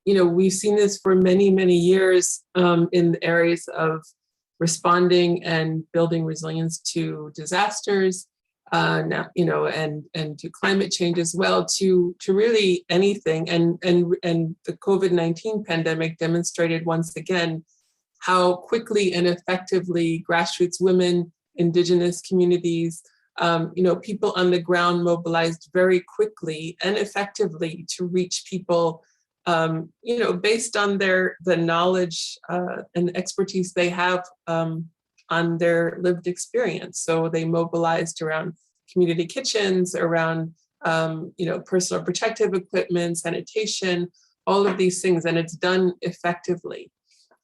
we've seen this for many, many years in the areas of responding and building resilience to disasters, now, and to climate change as well, to really anything. And the COVID-19 pandemic demonstrated once again how quickly and effectively grassroots women, Indigenous communities, people on the ground mobilized very quickly and effectively to reach people, based on the knowledge and expertise they have on their lived experience. So they mobilized around community kitchens, around personal protective equipment, sanitation, all of these things, and it's done effectively.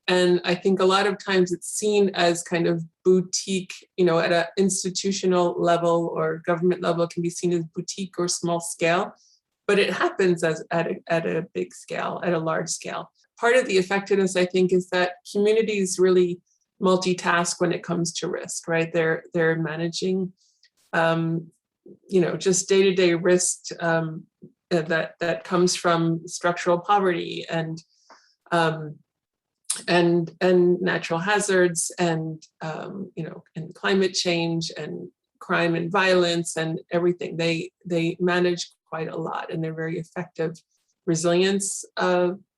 And I think a lot of times it's seen as kind of boutique, at an institutional level or government level, it can be seen as boutique or small scale, but it happens at a big scale, at a large scale. Part of the effectiveness, I think, is that communities really multitask when it comes to risk, right? They're managing, just day-to-day risk that comes from structural poverty and natural hazards and climate change and crime and violence and everything. They manage quite a lot, and they're very effective resilience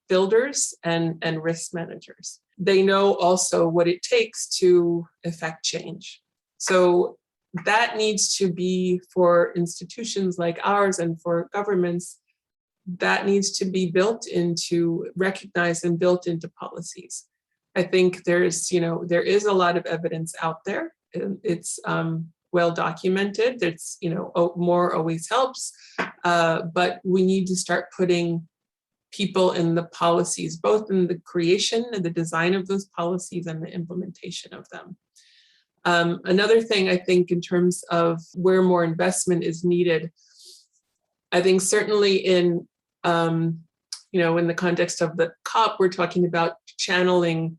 builders and risk managers. They know also what it takes to effect change. So that needs to be, for institutions like ours and for governments, that needs to be recognized and built into policies. I think there is a lot of evidence out there. It's well documented. It's, more always helps, but we need to start putting people in the policies, both in the creation and the design of those policies and the implementation of them. Another thing I think in terms of where more investment is needed, I think certainly in the context of the COP, we're talking about channeling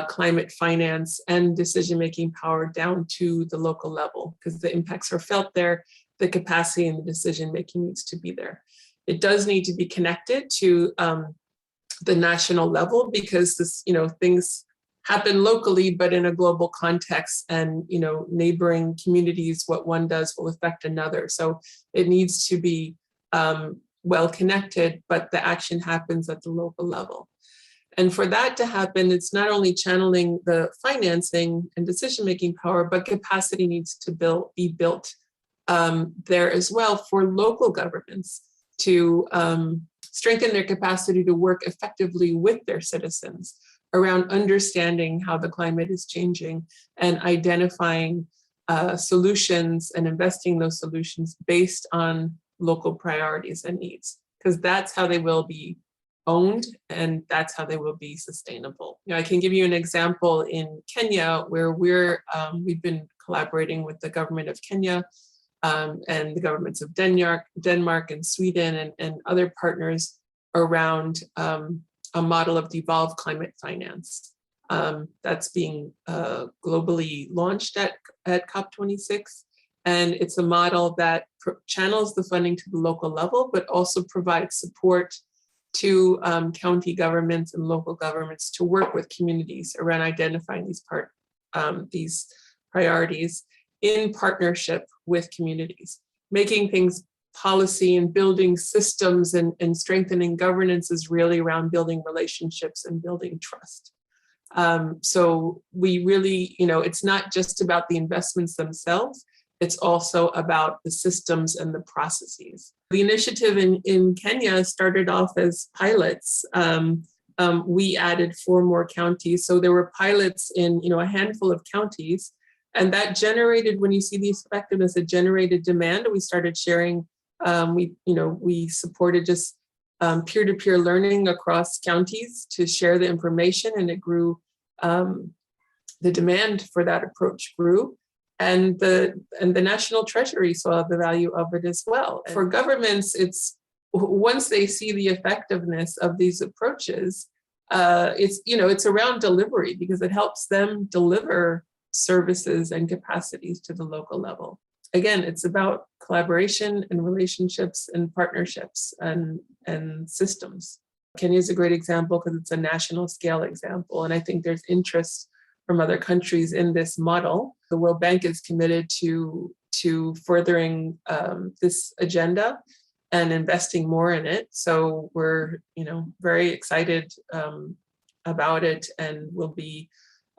climate finance and decision-making power down to the local level, because the impacts are felt there, the capacity and the decision-making needs to be there. It does need to be connected to the national level, because this, things happen locally, but in a global context, and neighboring communities, what one does will affect another. So it needs to be well connected, but the action happens at the local level. And for that to happen, it's not only channeling the financing and decision-making power, but capacity needs to be built there as well for local governments to strengthen their capacity to work effectively with their citizens around understanding how the climate is changing and identifying solutions and investing those solutions based on local priorities and needs, because that's how they will be owned and that's how they will be sustainable. I can give you an example in Kenya, where we've been collaborating with the government of Kenya and the governments of Denmark and Sweden and other partners around a model of devolved climate finance that's being globally launched at COP26. And it's a model that channels the funding to the local level, but also provides support to county governments and local governments to work with communities around identifying these priorities in partnership with communities. Making things policy and building systems and strengthening governance is really around building relationships and building trust. So we really, it's not just about the investments themselves, it's also about the systems and the processes. The initiative in Kenya started off as pilots. We added 4 more counties. So there were pilots in a handful of counties, and that generated, when you see the effectiveness, it generated demand. We started sharing, we supported just peer-to-peer learning across counties to share the information, and it grew, the demand for that approach grew. And the National Treasury saw the value of it as well. For governments, it's once they see the effectiveness of these approaches, it's around delivery, because it helps them deliver services and capacities to the local level. Again, it's about collaboration and relationships and partnerships and systems. Kenya is a great example because it's a national scale example. And I think there's interest from other countries in this model. The World Bank is committed to furthering this agenda and investing more in it. So we're, very excited about it, and we'll be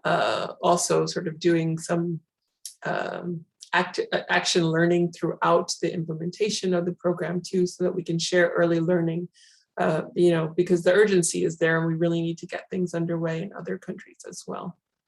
also sort of doing some action learning throughout the implementation of the program too, so that we can share early learning, because the urgency is there and we really need to get things underway in other countries as well.